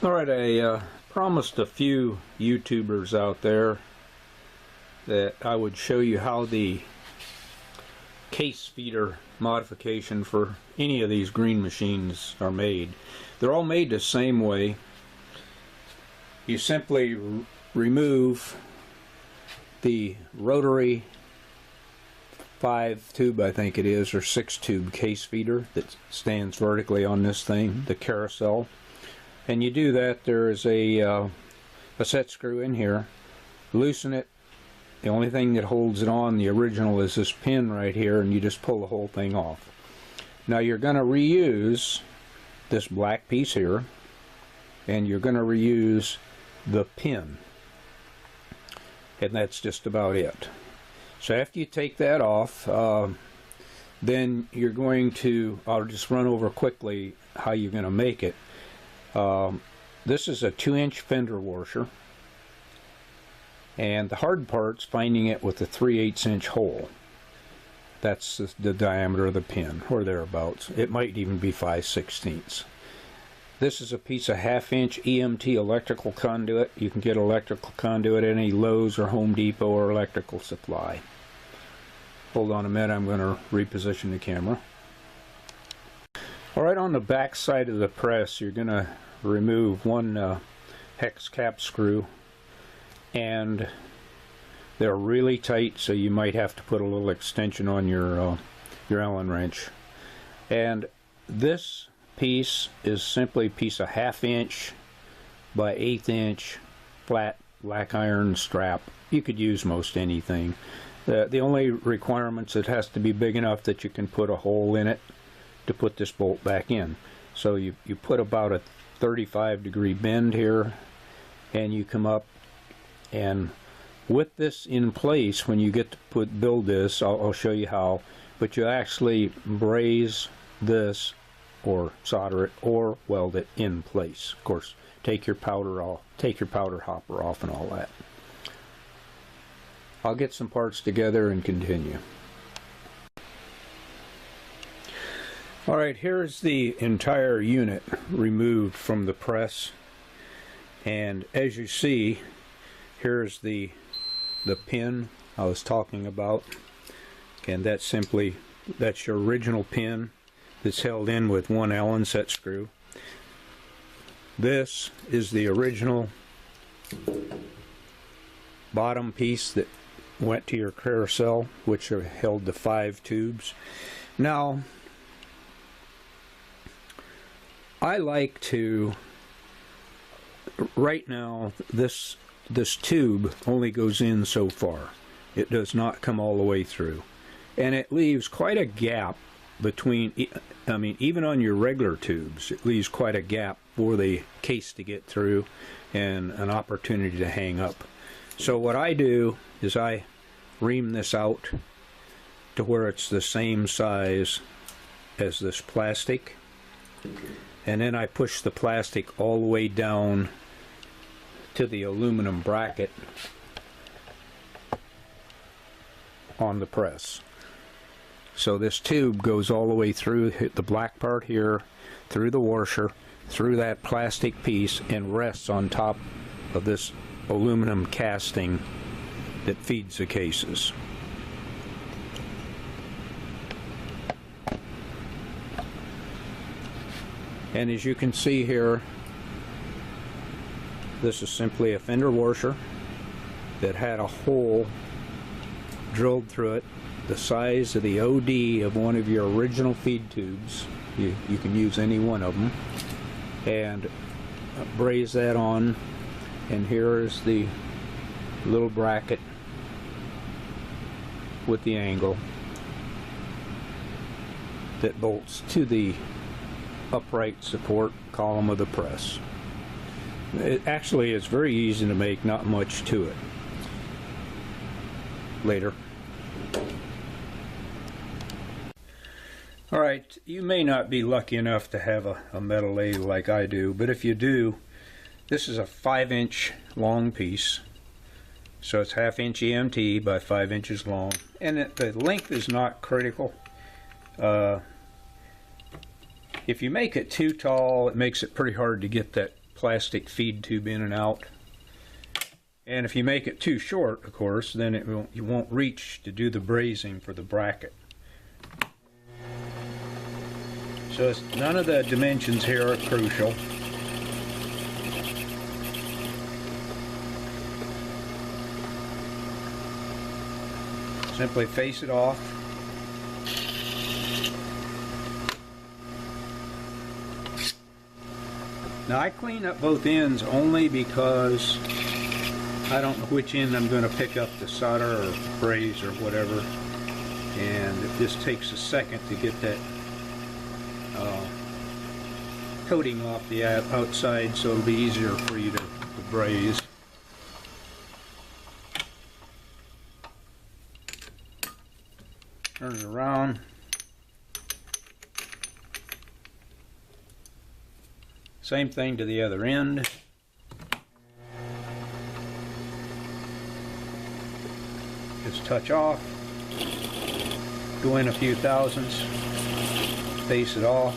Alright, I promised a few YouTubers out there that I would show you how the case feeder modification for any of these green machines are made. They're all made the same way. You simply remove the rotary 5-tube, I think it is, or 6-tube case feeder that stands vertically on this thing, the carousel. And you do that, there is a set screw in here. Loosen it. The only thing that holds it on, the original, is this pin right here, and you just pull the whole thing off. Now you're going to reuse this black piece here, and you're going to reuse the pin. And that's just about it. So after you take that off, then you're going to, I'll just run over quickly how you're going to make it. This is a 2-inch fender washer, and the hard part's finding it with a 3/8 inch hole. That's the diameter of the pin, or thereabouts. It might even be 5/16. This is a piece of 1/2-inch EMT electrical conduit. You can get electrical conduit at any Lowe's or Home Depot or electrical supply. Hold on a minute, I'm going to reposition the camera. Alright, on the back side of the press, you're going to remove one hex cap screw, and they're really tight, so you might have to put a little extension on your Allen wrench. And this piece is simply a piece of 1/2-inch by 1/8 inch flat black iron strap. You could use most anything. The only requirement's it has to be big enough that you can put a hole in it to put this bolt back in. So you put about a 35-degree bend here, and you come up, and with this in place, when you get to build this, I'll show you how, but you actually braze this or solder it or weld it in place. Of course, take your powder hopper off and all that. I'll get some parts together and continue. Alright, here's the entire unit removed from the press, and as you see, here's the pin I was talking about, and that's your original pin that's held in with one Allen set screw. This is the original bottom piece that went to your carousel, which held the 5 tubes. Now, I like to, right now, this tube only goes in so far. It does not come all the way through. And it leaves quite a gap between, I mean, even on your regular tubes, it leaves quite a gap for the case to get through and an opportunity to hang up. So what I do is I ream this out to where it's the same size as this plastic. And then I push the plastic all the way down to the aluminum bracket on the press. So this tube goes all the way through the black part here, through the washer, through that plastic piece, and rests on top of this aluminum casting that feeds the cases. And as you can see here, this is simply a fender washer that had a hole drilled through it the size of the OD of one of your original feed tubes. You can use any one of them, and braze that on, and here is the little bracket with the angle that bolts to the upright support column of the press. Actually, it's very easy to make, not much to it. Later. Alright, you may not be lucky enough to have a metal ladle like I do, but if you do, this is a 5-inch long piece. So it's 1/2-inch EMT by 5 inches long, and the length is not critical. If you make it too tall, it makes it pretty hard to get that plastic feed tube in and out. And if you make it too short, of course, then you won't reach to do the brazing for the bracket. So none of the dimensions here are crucial. Simply face it off. Now I clean up both ends only because I don't know which end I'm going to pick up to solder or braze or whatever, and it just takes a second to get that coating off the outside, so it'll be easier for you to braze. Turn it around. Same thing to the other end. Just touch off, go in a few thousandths, face it off.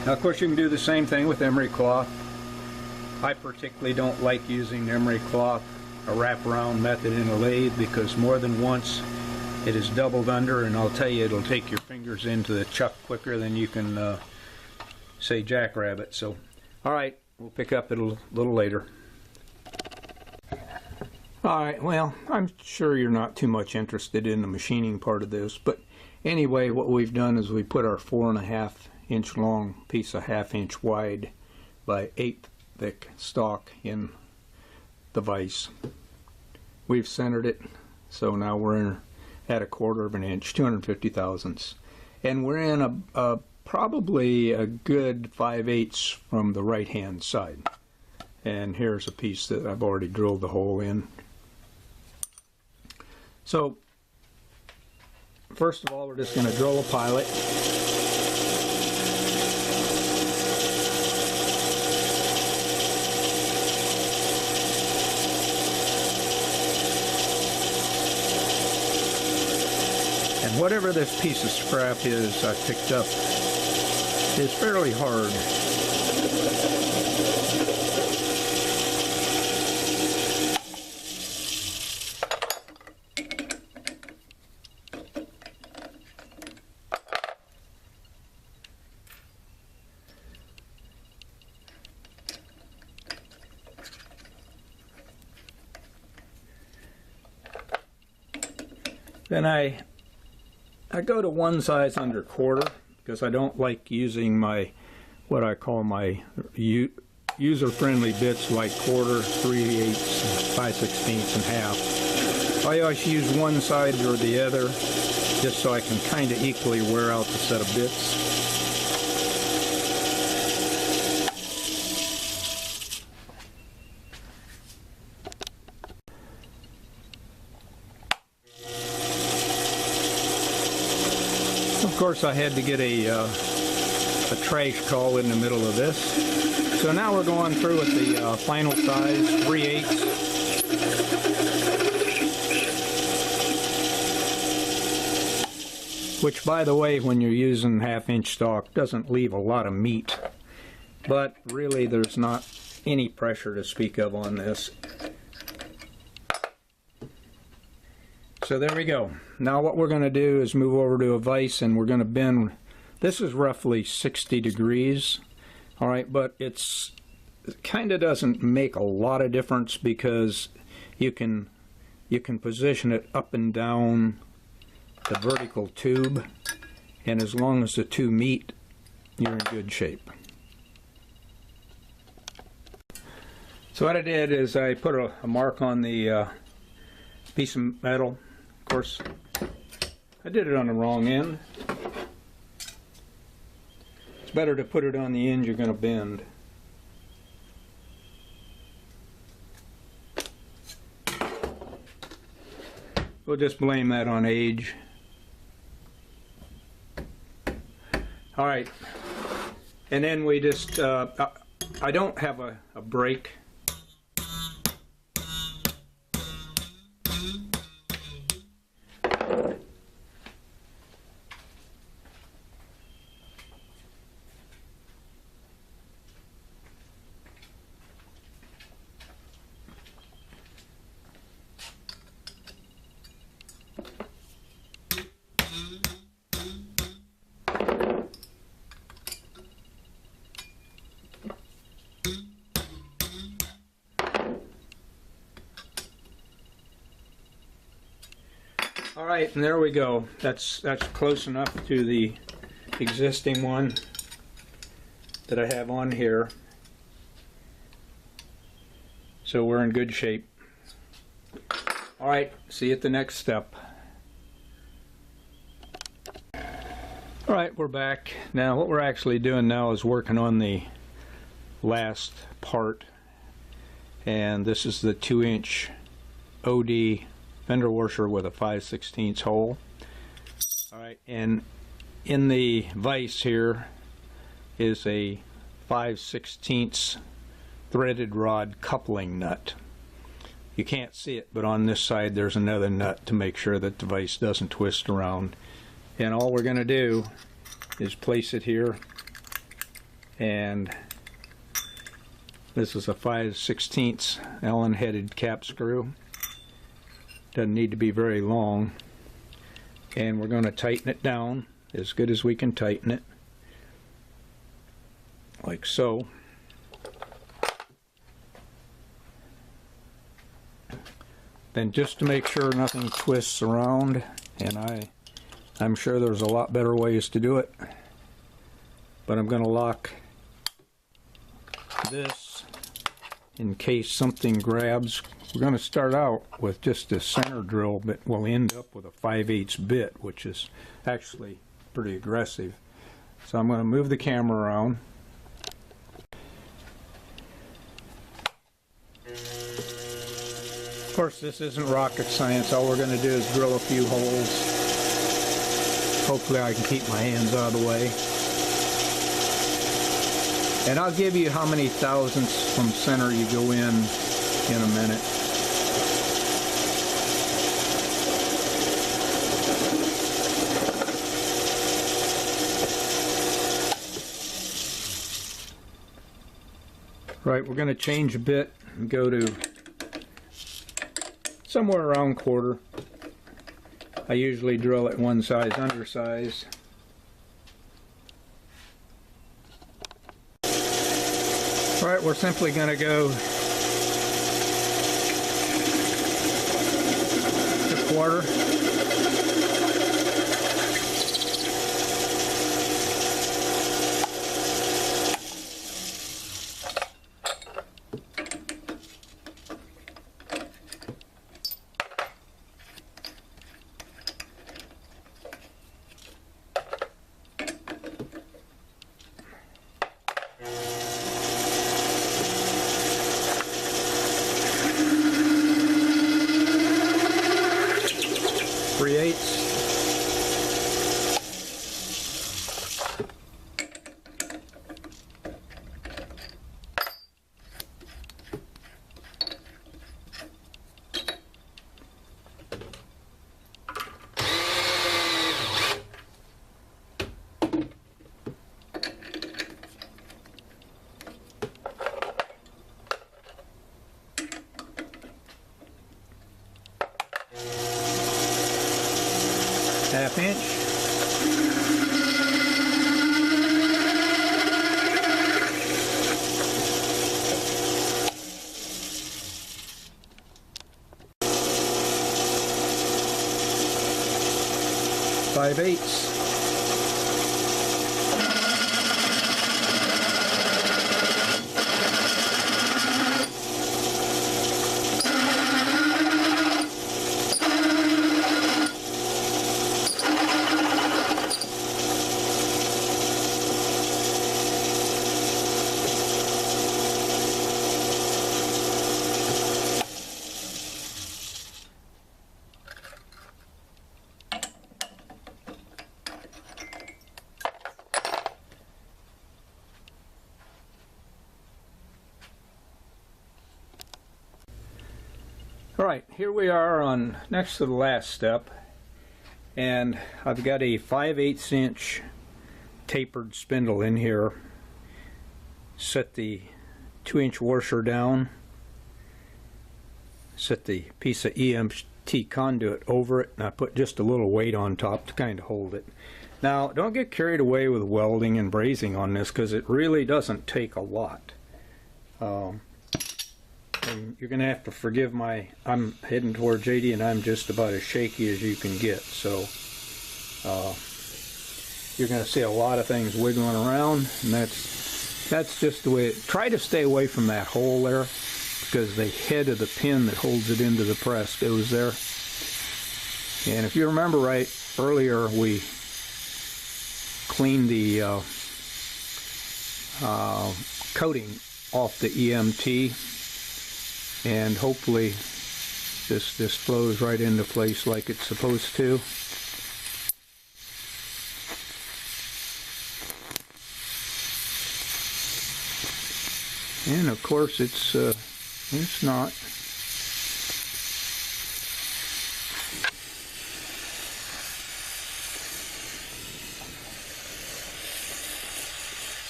Now, of course, you can do the same thing with emery cloth. I particularly don't like using emery cloth, a wraparound method in a lathe, because more than once it is doubled under, and I'll tell you, it'll take your fingers into the chuck quicker than you can say jackrabbit. So, all right, we'll pick up it a little later. All right, well, I'm sure you're not too much interested in the machining part of this, but anyway, what we've done is we put our 4.5 inch long piece of 1/2 inch wide by 1/8 thick stock in the vise. We've centered it, so now we're at 1/4 inch, 250 thousandths, and we're in probably a good 5/8 from the right hand side. And here's a piece that I've already drilled the hole in. So first of all, we're just going to drill a pilot. And whatever this piece of scrap is I picked up is fairly hard. Then I go to 1 size under 1/4 because I don't like using my, what I call my user-friendly bits like 1/4, 3/8, 5/16, and 1/2. I always use one side or the other just so I can kind of equally wear out the set of bits. Of course, I had to get a trash call in the middle of this. So now we're going through at the final size, 3/8. Which, by the way, when you're using 1/2 inch stock, doesn't leave a lot of meat. But really, there's not any pressure to speak of on this. So there we go. Now what we're going to do is move over to a vise, and we're going to bend. This is roughly 60 degrees. All right, but it kind of doesn't make a lot of difference because you can position it up and down the vertical tube, and as long as the two meet, you're in good shape. So what I did is I put a mark on the piece of metal. Of course, I did it on the wrong end. It's better to put it on the end you're going to bend. We'll just blame that on age. All right, and then we just, I don't have a brake. All right, and there we go. That's close enough to the existing one that I have on here. So we're in good shape. All right, see you at the next step. All right, we're back. Now what we're actually doing now is working on the last part. And this is the 2-inch OD fender washer with a 5/16 hole. All right, and in the vise here is a 5/16 threaded rod coupling nut. You can't see it, but on this side there's another nut to make sure that the vise doesn't twist around. And all we're going to do is place it here, and this is a 5/16 Allen headed cap screw. Doesn't need to be very long, and we're going to tighten it down as good as we can tighten it, like so. Then just to make sure nothing twists around, and I'm sure there's a lot better ways to do it, but I'm going to lock this in case something grabs. We're going to start out with just a center drill, but we'll end up with a 5/8 bit, which is actually pretty aggressive. So I'm going to move the camera around. Of course, this isn't rocket science. All we're going to do is drill a few holes. Hopefully I can keep my hands out of the way. And I'll give you how many thousandths from center you go in a minute. Right, we're going to change a bit and go to somewhere around quarter. I usually drill it one size undersize. All right, we're simply going to go to quarter. Half inch. Five eighths. Alright, here we are on next to the last step, and I've got a 5/8 inch tapered spindle in here. Set the 2-inch washer down, set the piece of EMT conduit over it, and I put just a little weight on top to kind of hold it. Now, don't get carried away with welding and brazing on this, because it really doesn't take a lot. And you're going to have to forgive I'm heading toward JD and I'm just about as shaky as you can get, so you're going to see a lot of things wiggling around, and that's just the way try to stay away from that hole there, because the head of the pin that holds it into the press goes there. And if you remember right, earlier we cleaned the coating off the EMT, and hopefully this flows right into place like it's supposed to. And of course it's not.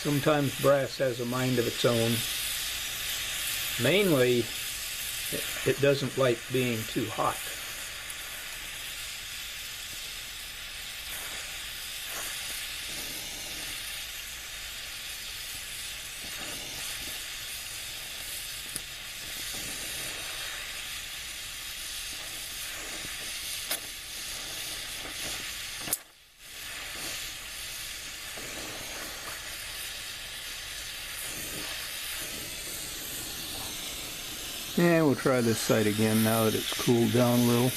Sometimes brass has a mind of its own. Mainly, it doesn't like being too hot. And we'll try this side again now that it's cooled down a little.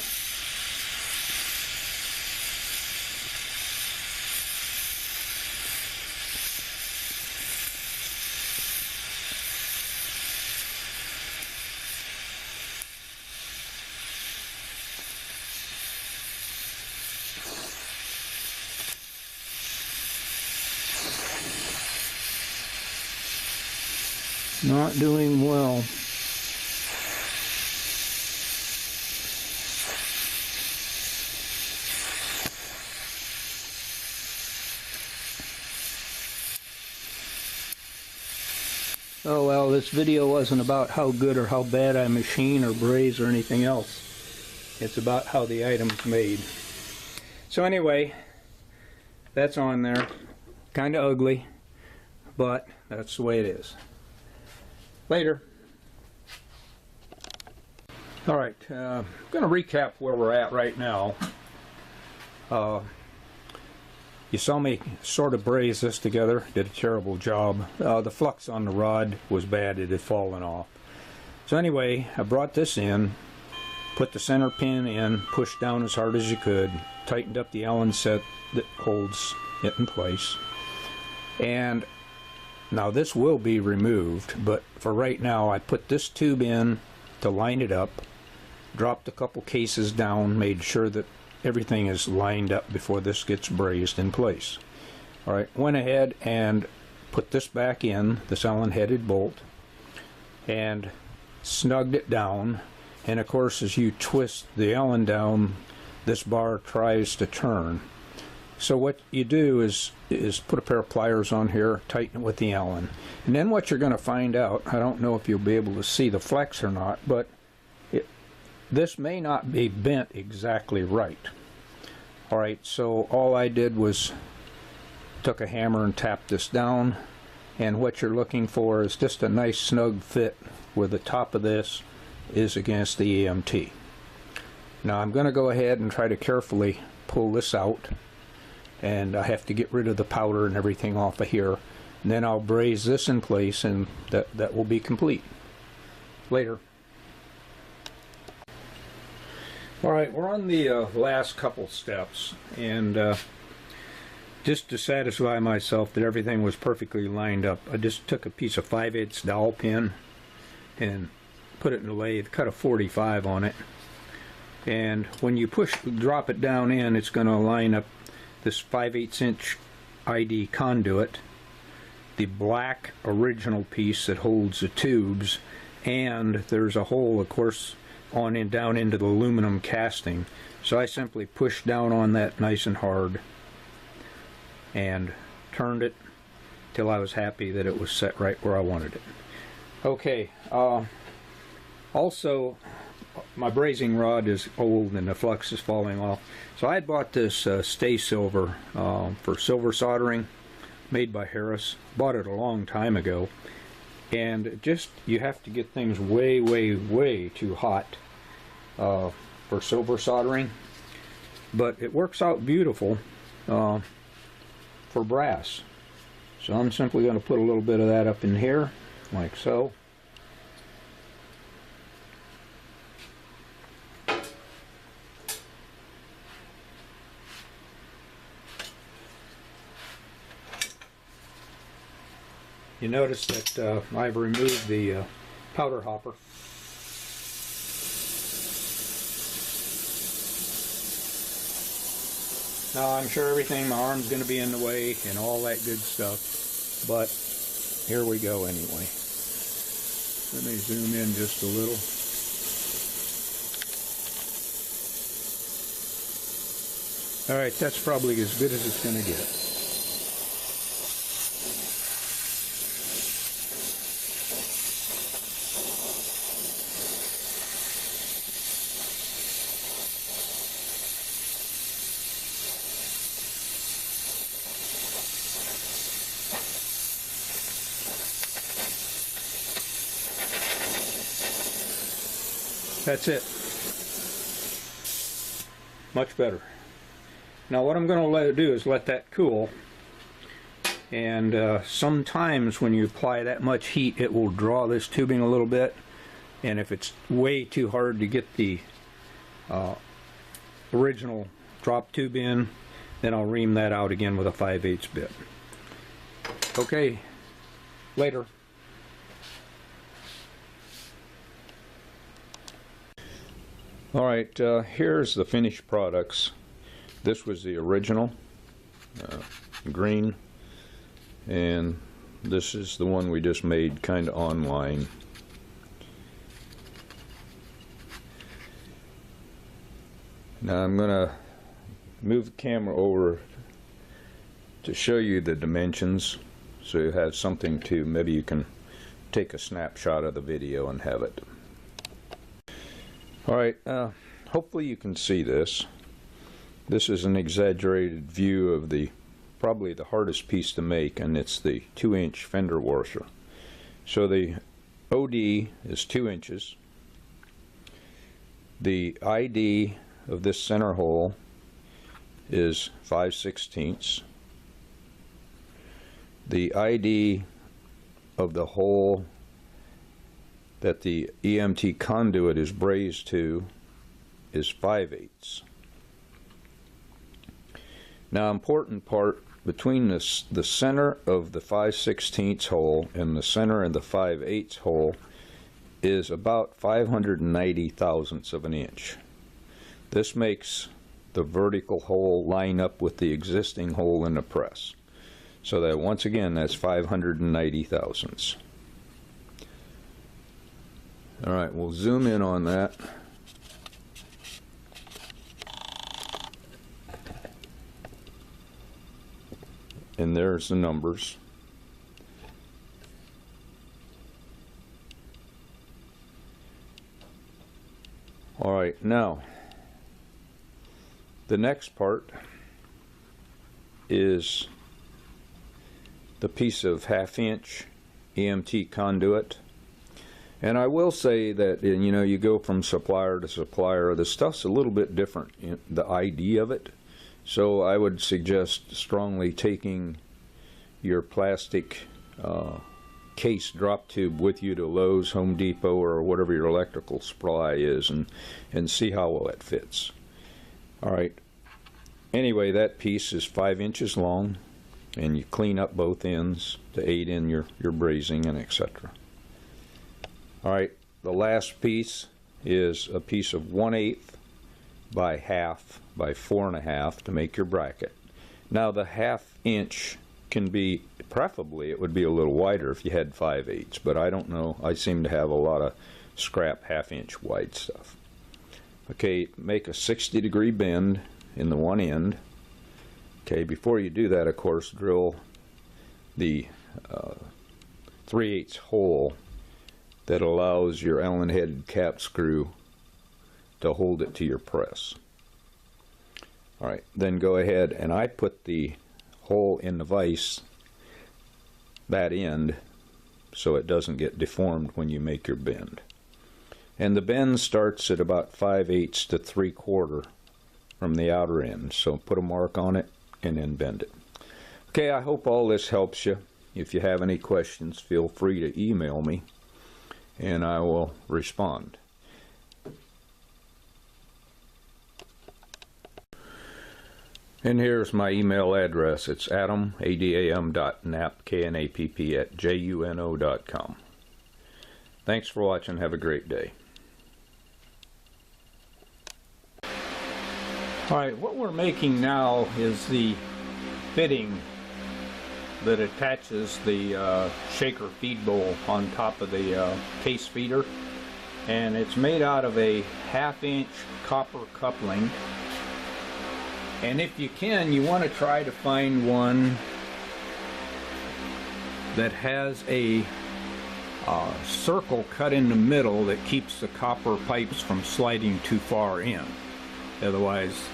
Not doing well. Oh well, this video wasn't about how good or how bad I machine or braze or anything else. It's about how the item's made. So anyway, that's on there. Kind of ugly, but that's the way it is. Later. Alright, I'm going to recap where we're at right now. You saw me sort of braze this together, did a terrible job. The flux on the rod was bad, it had fallen off. So anyway, I brought this in, put the center pin in, pushed down as hard as you could, tightened up the Allen set that holds it in place. And now this will be removed, but for right now I put this tube in to line it up, dropped a couple cases down, made sure that everything is lined up before this gets brazed in place. Alright, went ahead and put this back in, this Allen-headed bolt, and snugged it down. And of course, as you twist the Allen down, this bar tries to turn. So what you do is put a pair of pliers on here, tighten it with the Allen. And then what you're going to find out, I don't know if you'll be able to see the flex or not, but this may not be bent exactly right. Alright, so all I did was took a hammer and tapped this down, and what you're looking for is just a nice snug fit where the top of this is against the EMT. Now I'm going to go ahead and try to carefully pull this out, and I have to get rid of the powder and everything off of here, and then I'll braze this in place, and that will be complete. Later. Alright, we're on the last couple steps, and just to satisfy myself that everything was perfectly lined up, I just took a piece of 5/8 dowel pin and put it in the lathe, cut a 45 on it, and when you drop it down in, it's going to line up this 5/8 inch ID conduit, the black original piece that holds the tubes, and there's a hole, of course, on in down into the aluminum casting. So I simply pushed down on that nice and hard and turned it till I was happy that it was set right where I wanted it. Okay, also my brazing rod is old and the flux is falling off. So I had bought this Stay Silver for silver soldering, made by Harris. Bought it a long time ago, and just you have to get things way, way, way too hot for silver soldering, but it works out beautiful for brass. So I'm simply going to put a little bit of that up in here, like so. You notice that I've removed the powder hopper. Now I'm sure everything, my arm's going to be in the way and all that good stuff, but here we go anyway. Let me zoom in just a little. Alright, that's probably as good as it's going to get. That's it. Much better. Now what I'm going to let it do is let that cool, and sometimes when you apply that much heat it will draw this tubing a little bit, and if it's way too hard to get the original drop tube in, then I'll ream that out again with a 5/8 bit. Okay, later. Alright, here's the finished products. This was the original, green, and this is the one we just made kind of online. Now I'm going to move the camera over to show you the dimensions, so you have something to, maybe you can take a snapshot of the video and have it. Alright, hopefully you can see this. This is an exaggerated view of probably the hardest piece to make, and it's the 2-inch fender washer. So the OD is 2 inches. The ID of this center hole is 5/16. The ID of the hole that the EMT conduit is brazed to is 5/8. Now, important part, between the center of the 5/16 hole and the center of the 5/8 hole is about 590 thousandths of an inch. This makes the vertical hole line up with the existing hole in the press. So that once again, that's 590 thousandths. Alright, we'll zoom in on that. And there's the numbers. Alright, now the next part is the piece of 1/2 inch EMT conduit. And I will say that, you know, you go from supplier to supplier, the stuff's a little bit different in the idea of it. So I would suggest strongly taking your plastic case drop tube with you to Lowe's, Home Depot, or whatever your electrical supply is, and see how well it fits. Alright, anyway, that piece is 5 inches long, and you clean up both ends to aid in your brazing and etc. Alright, the last piece is a piece of 1/8 by 1/2 by 4.5 to make your bracket. Now the 1/2 inch can be, preferably it would be a little wider if you had 5/8, but I don't know, I seem to have a lot of scrap 1/2 inch wide stuff. Okay, make a 60-degree bend in the one end. Okay, before you do that, of course, drill the 3/8 hole that allows your Allen-headed cap screw to hold it to your press. Alright, then go ahead, and I put the hole in the vise, that end, so it doesn't get deformed when you make your bend. And the bend starts at about 5/8 to 3/4 from the outer end, so put a mark on it and then bend it. Okay, I hope all this helps you. If you have any questions, feel free to email me and I will respond. And here's my email address. It's adam@juno.com. Thanks for watching. Have a great day. Alright, what we're making now is the fitting that attaches the shaker feed bowl on top of the case feeder, and it's made out of a 1/2-inch copper coupling. And if you can, you want to try to find one that has a circle cut in the middle that keeps the copper pipes from sliding too far in. Otherwise,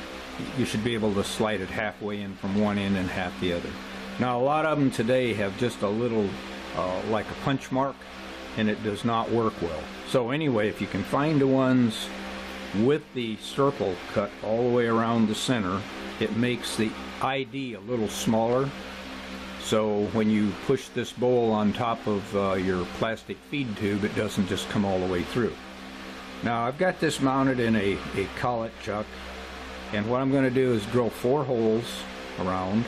you should be able to slide it halfway in from one end and half the other. Now, a lot of them today have just a little like a punch mark, and it does not work well. So anyway, if you can find the ones with the circle cut all the way around the center, it makes the ID a little smaller. So when you push this bowl on top of your plastic feed tube, it doesn't just come all the way through. Now, I've got this mounted in a collet chuck, and what I'm going to do is drill 4 holes around,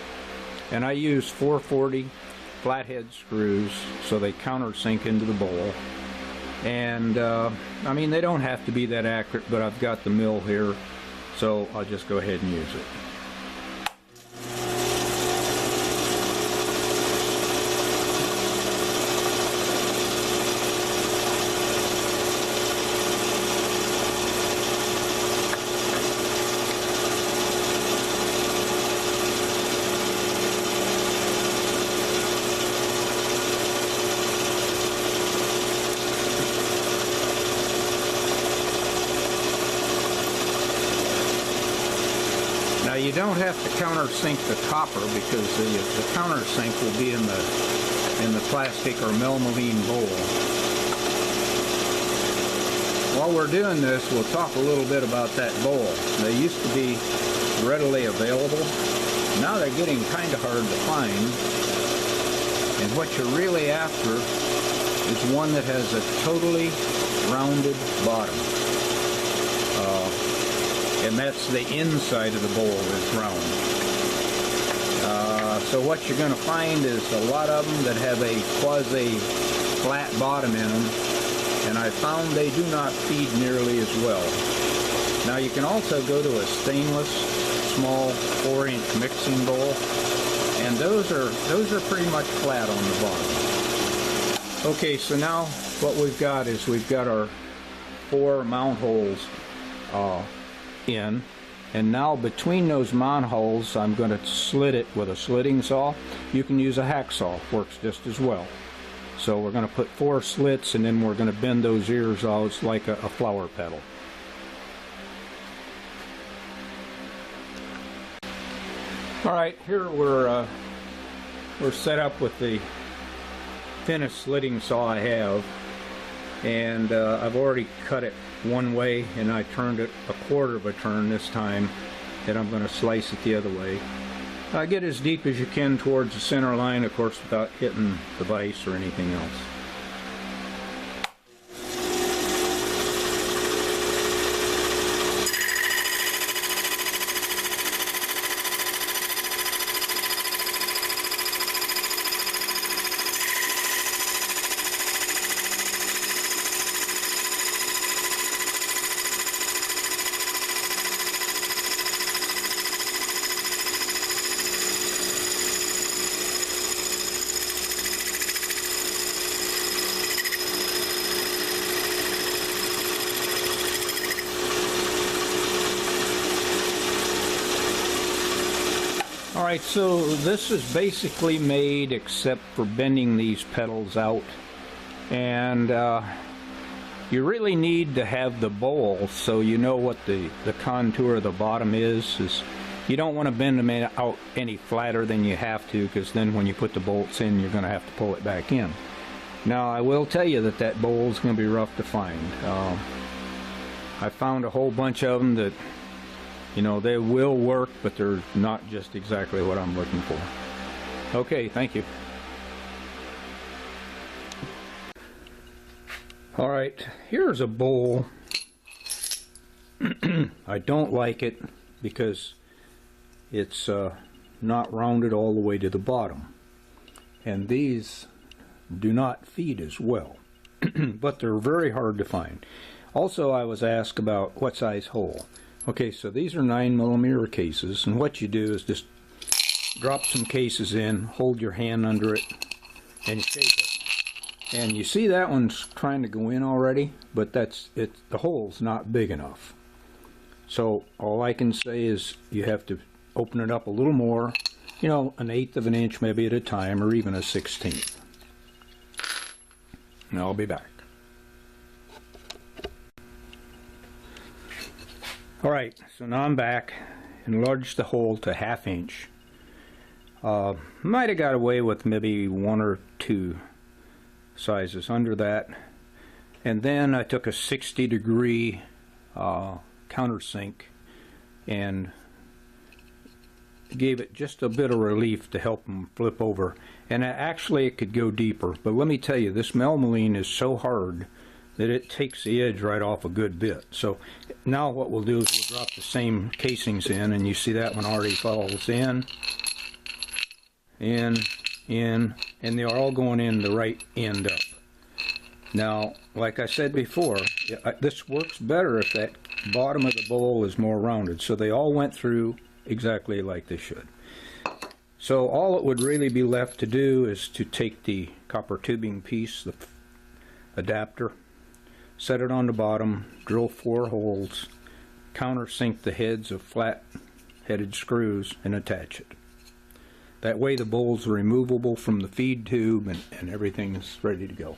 and I use 440 flathead screws so they countersink into the bowl. And I mean, they don't have to be that accurate, but I've got the mill here, so I'll just go ahead and use it. Now, you don't have to countersink the copper, because the countersink will be in the plastic or melamine bowl. While we're doing this, we'll talk a little bit about that bowl. They used to be readily available. Now they're getting kind of hard to find. And what you're really after is one that has a totally rounded bottom. And that's the inside of the bowl is round. So what you're going to find is a lot of them that have a quasi-flat bottom in them, and I found they do not feed nearly as well. Now, you can also go to a stainless, small 4-inch mixing bowl, and those are pretty much flat on the bottom. Okay, so now what we've got is we've got our 4 mount holes in, and now between those mount holes I'm going to slit it with a slitting saw. You can use a hacksaw, works just as well. So we're going to put 4 slits, and then we're going to bend those ears out like a flower petal. Alright, here we're set up with the thinnest slitting saw I have, and I've already cut it one way, and I turned it a 1/4 of a turn this time, and I'm going to slice it the other way. Get as deep as you can towards the center line, of course, without hitting the vise or anything else. Alright, so this is basically made except for bending these pedals out, and you really need to have the bowl so you know what the contour of the bottom is. You don't want to bend them out any flatter than you have to, because then when you put the bolts in you're going to have to pull it back in. Now I will tell you that bowl is going to be rough to find. I found a whole bunch of them that, you know, they will work, but they're not just exactly what I'm looking for. Okay, thank you. Alright, here's a bowl. I don't like it because it's not rounded all the way to the bottom. And these do not feed as well. But they're very hard to find. Also, I was asked about what size hole. Okay, so these are 9mm cases, and what you do is just drop some cases in, hold your hand under it, and shake it. And you see that one's trying to go in already, but that's it. The hole's not big enough. So all I can say is you have to open it up a little more, you know, 1/8 of an inch maybe at a time, or even 1/16. And I'll be back. Alright, so now I'm back. Enlarged the hole to 1/2 inch. Might have got away with maybe 1 or 2 sizes under that. And then I took a 60-degree countersink and gave it just a bit of relief to help them flip over. And actually it could go deeper, but let me tell you, this melmaline is so hard that it takes the edge right off a good bit. So now what we'll do is we'll drop the same casings in, and you see that one already falls in, and they're all going in the right end up. Now, like I said before, this works better if that bottom of the bowl is more rounded. So they all went through exactly like they should. So all it would really be left to do is to take the copper tubing piece, the adapter, set it on the bottom, drill 4 holes, countersink the heads of flat-headed screws, and attach it. That way the bowl's removable from the feed tube, and everything is ready to go.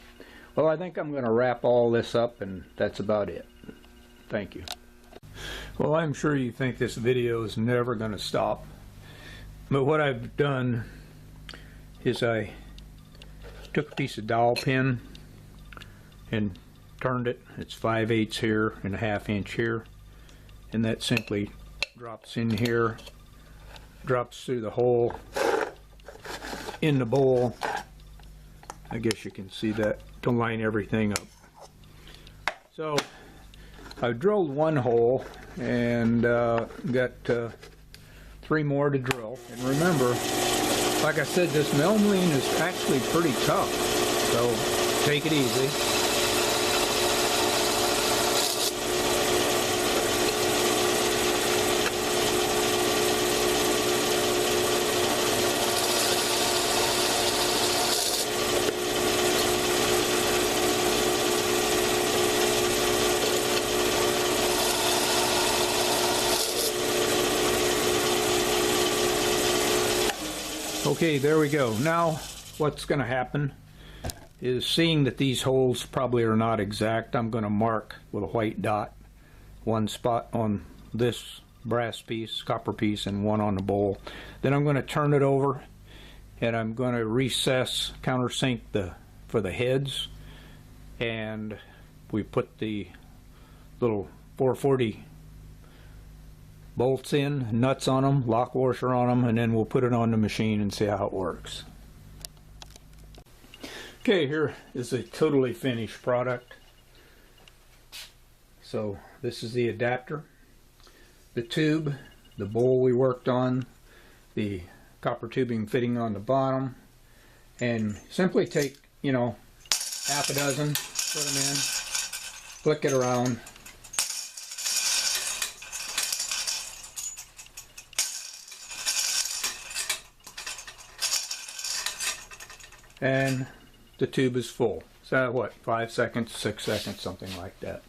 Well, I think I'm going to wrap all this up, and that's about it. Thank you. Well, I'm sure you think this video is never going to stop, but what I've done is I took a piece of dowel pin and turned it. It's 5/8 here and 1/2 inch here, and that simply drops in here, drops through the hole in the bowl. I guess you can see that to line everything up. So I've drilled 1 hole and got 3 more to drill. And remember, like I said, this melmaline is actually pretty tough, so take it easy. Okay, there we go. Now what's going to happen is, seeing that these holes probably are not exact, I'm going to mark with a white dot 1 spot on this brass piece, copper piece, and 1 on the bowl. Then I'm going to turn it over, and I'm going to recess, countersink for the heads, and we put the little 440 bolts in, nuts on them, lock washer on them, and then we'll put it on the machine and see how it works. Okay, here is a totally finished product. So this is the adapter, the tube, the bowl we worked on, the copper tubing fitting on the bottom, and simply take, you know, 1/2 dozen, put them in, flick it around, and the tube is full. So what, 5 seconds, 6 seconds, something like that.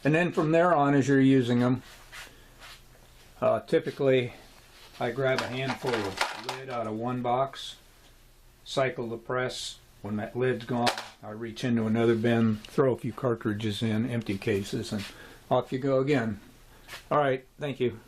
And then from there on, as you're using them, typically I grab a handful of the lid out of one box, cycle the press. When that lid's gone, I reach into another bin, throw a few cartridges in, empty cases, and off you go again. All right, thank you.